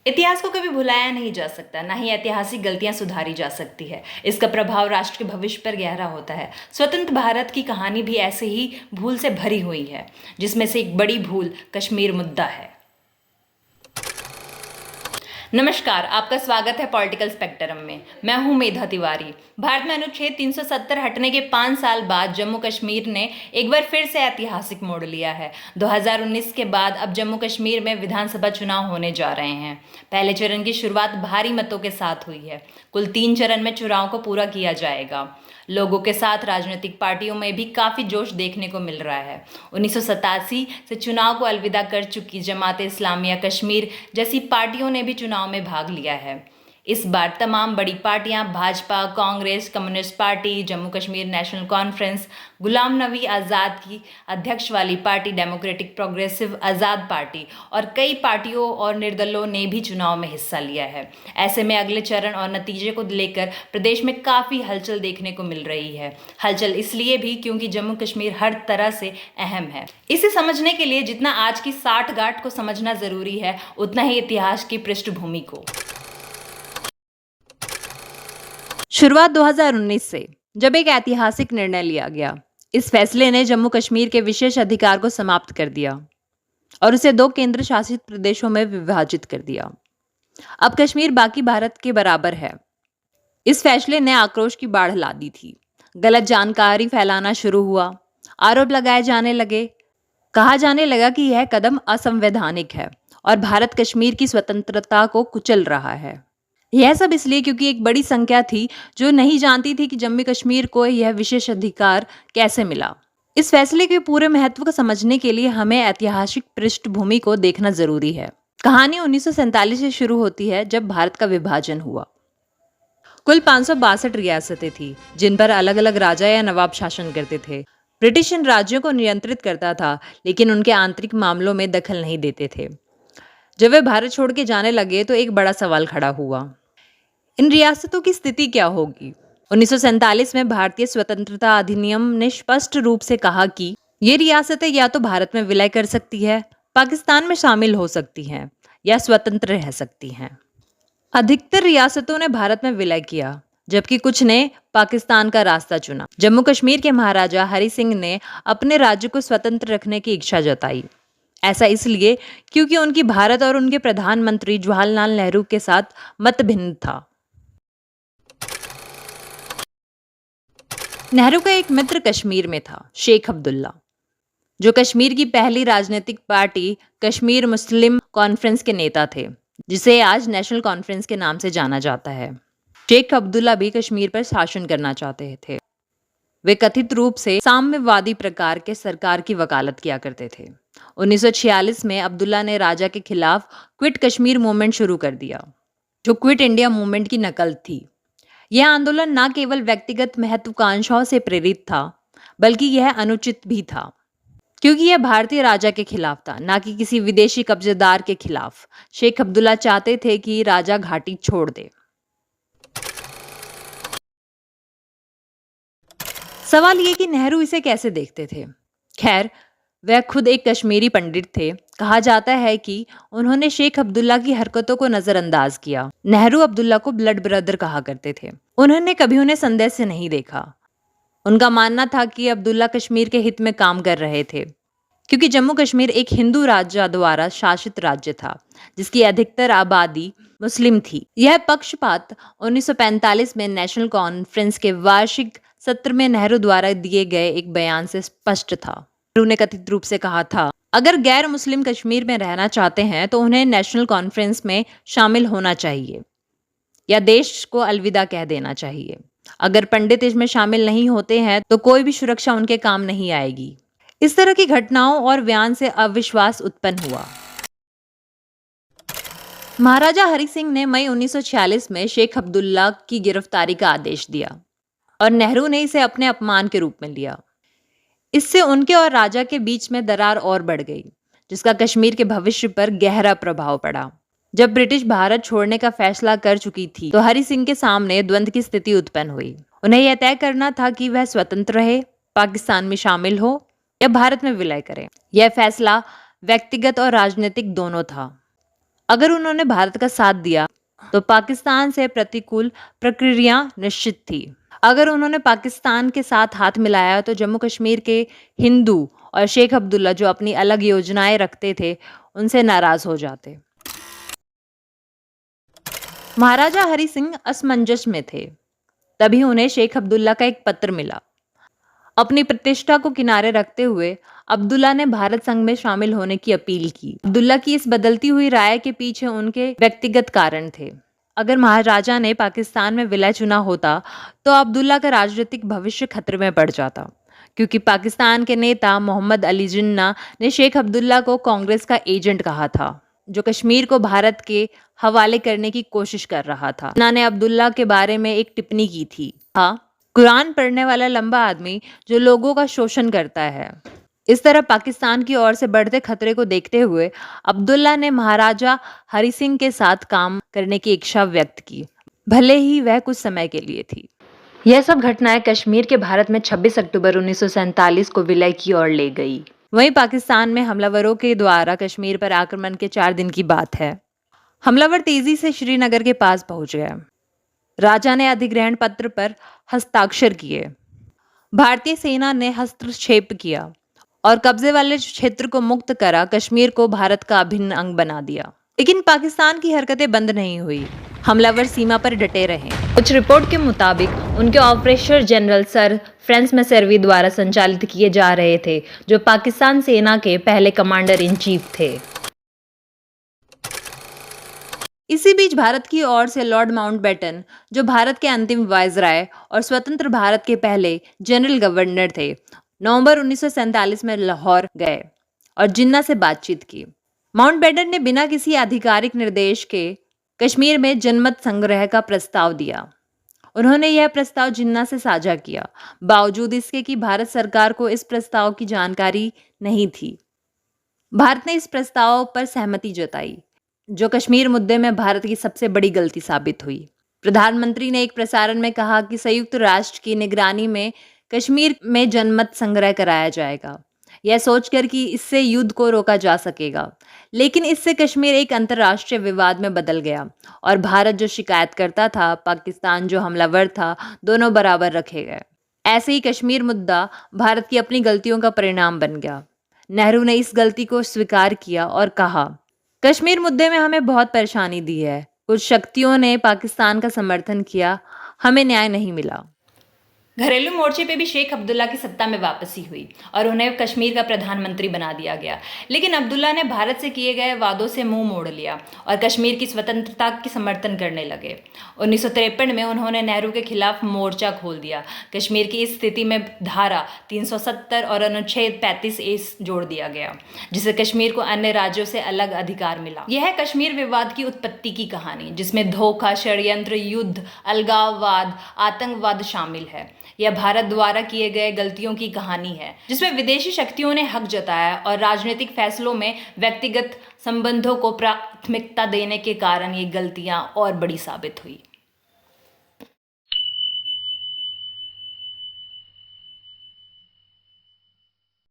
इतिहास को कभी भुलाया नहीं जा सकता, ना ही ऐतिहासिक गलतियां सुधारी जा सकती है। इसका प्रभाव राष्ट्र के भविष्य पर गहरा होता है। स्वतंत्र भारत की कहानी भी ऐसे ही भूल से भरी हुई है, जिसमें से एक बड़ी भूल कश्मीर मुद्दा है। नमस्कार, आपका स्वागत है पॉलिटिकल स्पेक्ट्रम में। मैं हूं मेधा तिवारी। भारत में अनुच्छेद 370 हटने के 5 साल बाद जम्मू कश्मीर ने एक बार फिर से ऐतिहासिक मोड़ लिया है। 2019 के बाद अब जम्मू कश्मीर में विधानसभा चुनाव होने जा रहे हैं। पहले चरण की शुरुआत भारी मतों के साथ हुई है। कुल 3 चरण में चुनाव को पूरा किया जाएगा। लोगों के साथ राजनीतिक पार्टियों में भी काफ़ी जोश देखने को मिल रहा है। 1987 से चुनाव को अलविदा कर चुकी जमात-ए इस्लामिया कश्मीर जैसी पार्टियों ने भी चुनाव में भाग लिया है। इस बार तमाम बड़ी पार्टियां Bhajpa, Congress, Communist Party, Jammu Kashmir National Conference, Ghulam Nabi Azad की अध्यक्ष वाली party Democratic Progressive Azad Party और कई पार्टियों और निर्दलों ने भी चुनाव में हिस्सा लिया है। ऐसे में अगले चरण और नतीजे को लेकर प्रदेश में काफ़ी हलचल देखने को मिल रही है। हलचल इसलिए भी क्योंकि जम्मू कश्मीर हर तरह से अहम है। इसे समझने के लिए जितना आज की साठगांठ को समझना ज़रूरी है, उतना ही इतिहास की पृष्ठभूमि को। शुरुआत 2019 से, जब एक ऐतिहासिक निर्णय लिया गया। इस फैसले ने जम्मू कश्मीर के विशेष अधिकार को समाप्त कर दिया और उसे 2 केंद्र शासित प्रदेशों में विभाजित कर दिया। अब कश्मीर बाकी भारत के बराबर है। इस फैसले ने आक्रोश की बाढ़ ला दी थी। गलत जानकारी फैलाना शुरू हुआ, आरोप लगाए जाने लगे, कहा जाने लगा कि यह कदम असंवैधानिक है और भारत कश्मीर की स्वतंत्रता को कुचल रहा है। यह सब इसलिए क्योंकि एक बड़ी संख्या थी जो नहीं जानती थी कि जम्मू कश्मीर को यह विशेष अधिकार कैसे मिला। इस फैसले के पूरे महत्व को समझने के लिए हमें ऐतिहासिक पृष्ठभूमि को देखना जरूरी है। कहानी 1947 से शुरू होती है, जब भारत का विभाजन हुआ। कुल 562 रियासतें थी, जिन पर अलग अलग राजा या नवाब शासन करते थे। ब्रिटिश इन राज्यों को नियंत्रित करता था, लेकिन उनके आंतरिक मामलों में दखल नहीं देते थे। जब वे भारत छोड़ के जाने लगे तो एक बड़ा सवाल खड़ा हुआ, इन रियासतों की स्थिति क्या होगी। 1947 में भारतीय स्वतंत्रता अधिनियम ने स्पष्ट रूप से कहा कि ये रियासतें या तो भारत में विलय कर सकती है, पाकिस्तान में शामिल हो सकती हैं या स्वतंत्र रह सकती हैं। अधिकतर रियासतों ने भारत में विलय किया, जबकि कुछ ने पाकिस्तान का रास्ता चुना। जम्मू कश्मीर के महाराजा हरि सिंह ने अपने राज्य को स्वतंत्र रखने की इच्छा जताई। ऐसा इसलिए क्योंकि उनकी भारत और उनके प्रधानमंत्री जवाहरलाल नेहरू के साथ मतभिन्न था। नेहरू का एक मित्र कश्मीर में था, शेख अब्दुल्ला, जो कश्मीर की पहली राजनीतिक पार्टी कश्मीर मुस्लिम कॉन्फ्रेंस के नेता थे, जिसे आज नेशनल कॉन्फ्रेंस के नाम से जाना जाता है। शेख अब्दुल्ला भी कश्मीर पर शासन करना चाहते थे। वे कथित रूप से साम्यवादी प्रकार के सरकार की वकालत किया करते थे। 1946 में अब्दुल्ला ने राजा के खिलाफ क्विट कश्मीर मूवमेंट शुरू कर दिया, जो क्विट इंडिया मूवमेंट की नकल थी। यह आंदोलन न केवल व्यक्तिगत महत्वाकांक्षाओं से प्रेरित था, बल्कि यह अनुचित भी था, क्योंकि यह भारतीय राजा के खिलाफ था, न कि किसी विदेशी कब्जेदार के खिलाफ। शेख अब्दुल्ला चाहते थे कि राजा घाटी छोड़ दे। सवाल ये कि नेहरू इसे कैसे देखते थे। खैर, वह खुद एक कश्मीरी पंडित थे। कहा जाता है कि उन्होंने शेख अब्दुल्ला की हरकतों को नजरअंदाज किया। नेहरू अब्दुल्ला को ब्लड ब्रदर कहा करते थे। उन्होंने कभी उन्हें संदेह से नहीं देखा। उनका मानना था कि अब्दुल्ला कश्मीर के हित में काम कर रहे थे, क्योंकि जम्मू कश्मीर एक हिंदू राजा द्वारा शासित राज्य था, जिसकी अधिकतर आबादी मुस्लिम थी। यह पक्षपात 1945 में नेशनल कॉन्फ्रेंस के वार्षिक सत्र में नेहरू द्वारा दिए गए एक बयान से स्पष्ट था। नेहरू ने कथित रूप से कहा था, अगर गैर मुस्लिम कश्मीर में रहना चाहते हैं तो उन्हें नेशनल कॉन्फ्रेंस में शामिल होना चाहिए या देश को अलविदा कह देना चाहिए। अगर पंडित इसमें शामिल नहीं होते हैं तो कोई भी सुरक्षा उनके काम नहीं आएगी। इस तरह की घटनाओं और बयान से अविश्वास उत्पन्न हुआ। महाराजा हरि सिंह ने मई 1946 में शेख अब्दुल्ला की गिरफ्तारी का आदेश दिया और नेहरू ने इसे अपने अपमान के रूप में लिया। इससे उनके और राजा के बीच में दरार और बढ़ गई, जिसका कश्मीर के भविष्य पर गहरा प्रभाव पड़ा। जब ब्रिटिश भारत छोड़ने का फैसला कर चुकी थी तो हरि सिंह के सामने द्वंद्व की स्थिति उत्पन्न हुई। उन्हें यह तय करना था कि वह स्वतंत्र रहे, पाकिस्तान में शामिल हो या भारत में विलय करें। यह फैसला व्यक्तिगत और राजनीतिक दोनों था। अगर उन्होंने भारत का साथ दिया तो पाकिस्तान से प्रतिकूल प्रक्रिया निश्चित थी। अगर उन्होंने पाकिस्तान के साथ हाथ मिलाया तो जम्मू कश्मीर के हिंदू और शेख अब्दुल्ला जो अपनी अलग योजनाएं रखते थे, उनसे नाराज हो जाते। महाराजा हरि सिंह असमंजस में थे। तभी उन्हें शेख अब्दुल्ला का एक पत्र मिला। अपनी प्रतिष्ठा को किनारे रखते हुए अब्दुल्ला ने भारत संघ में शामिल होने की अपील की। अब्दुल्ला की इस बदलती हुई राय के पीछे उनके व्यक्तिगत कारण थे। अगर महाराजा ने पाकिस्तान में विलय चुना होता तो अब्दुल्ला का राजनीतिक भविष्य खतरे में पड़ जाता, क्योंकि पाकिस्तान के नेता मोहम्मद अली जिन्ना ने शेख अब्दुल्ला को कांग्रेस का एजेंट कहा था, जो कश्मीर को भारत के हवाले करने की कोशिश कर रहा था। जिन्ना ने अब्दुल्ला के बारे में एक टिप्पणी की थी, हाँ, कुरान पढ़ने वाला लंबा आदमी जो लोगों का शोषण करता है। इस तरह पाकिस्तान की ओर से बढ़ते खतरे को देखते हुए अब्दुल्ला ने महाराजा हरि सिंह के साथ काम करने की इच्छा व्यक्त की, भले ही वह कुछ समय के लिए थी। यह सब घटनाएं कश्मीर के भारत में 26 अक्टूबर 1947 को विलय की ओर ले गई। वहीं पाकिस्तान में हमलावरों के द्वारा कश्मीर पर आक्रमण के 4 दिन की बात है। हमलावर तेजी से श्रीनगर के पास पहुंच गए। राजा ने अधिग्रहण पत्र पर हस्ताक्षर किए। भारतीय सेना ने हस्तक्षेप किया और कब्जे वाले क्षेत्र को मुक्त करा, कश्मीर को भारत का अभिन्न अंग बना दिया। लेकिन पाकिस्तान की हरकतें बंद नहीं हुई। हमलावर सीमा पर डटे रहे। कुछ रिपोर्ट के मुताबिक उनके ऑपरेशन जनरल सर फ्रांस मैसेरवी द्वारा संचालित किए जा रहे थे, जो पाकिस्तान सेना के पहले कमांडर इन चीफ थे। इसी बीच भारत की ओर से लॉर्ड माउंटबेटन, जो भारत के अंतिम वायसराय और स्वतंत्र भारत के पहले जनरल गवर्नर थे, नवंबर 1947 में लाहौर गए और जिन्ना से बातचीत की। माउंटबेटन ने बिना किसी आधिकारिक निर्देश के कश्मीर में जनमत संग्रह का प्रस्ताव दिया। उन्होंने यह प्रस्ताव जिन्ना से साझा किया, बावजूद इसके कि भारत सरकार को इस प्रस्ताव की जानकारी नहीं थी। भारत ने इस प्रस्ताव पर सहमति जताई, जो कश्मीर मुद्दे में भारत की सबसे बड़ी गलती साबित हुई। प्रधानमंत्री ने एक प्रसारण में कहा कि संयुक्त राष्ट्र की निगरानी में कश्मीर में जनमत संग्रह कराया जाएगा, यह सोचकर कि इससे युद्ध को रोका जा सकेगा। लेकिन इससे कश्मीर एक अंतर्राष्ट्रीय विवाद में बदल गया और भारत जो शिकायत करता था, पाकिस्तान जो हमलावर था, दोनों बराबर रखे गए। ऐसे ही कश्मीर मुद्दा भारत की अपनी गलतियों का परिणाम बन गया। नेहरू ने इस गलती को स्वीकार किया और कहा, कश्मीर मुद्दे में हमें बहुत परेशानी दी है। कुछ शक्तियों ने पाकिस्तान का समर्थन किया, हमें न्याय नहीं मिला। घरेलू मोर्चे पे भी शेख अब्दुल्ला की सत्ता में वापसी हुई और उन्हें कश्मीर का प्रधानमंत्री बना दिया गया। लेकिन अब्दुल्ला ने भारत से किए गए वादों से मुंह मोड़ लिया और कश्मीर की स्वतंत्रता की समर्थन करने लगे। 1953 में उन्होंने नेहरू के खिलाफ मोर्चा खोल दिया। कश्मीर की इस स्थिति में धारा 370 और अनुच्छेद 35A जोड़ दिया गया, जिससे कश्मीर को अन्य राज्यों से अलग अधिकार मिला। यह है कश्मीर विवाद की उत्पत्ति की कहानी, जिसमें धोखा, षड्यंत्र, युद्ध, अलगाववाद, आतंकवाद शामिल है। यह भारत द्वारा किए गए गलतियों की कहानी है, जिसमें विदेशी शक्तियों ने हक जताया और राजनीतिक फैसलों में व्यक्तिगत संबंधों को प्राथमिकता देने के कारण ये गलतियां और बड़ी साबित हुई।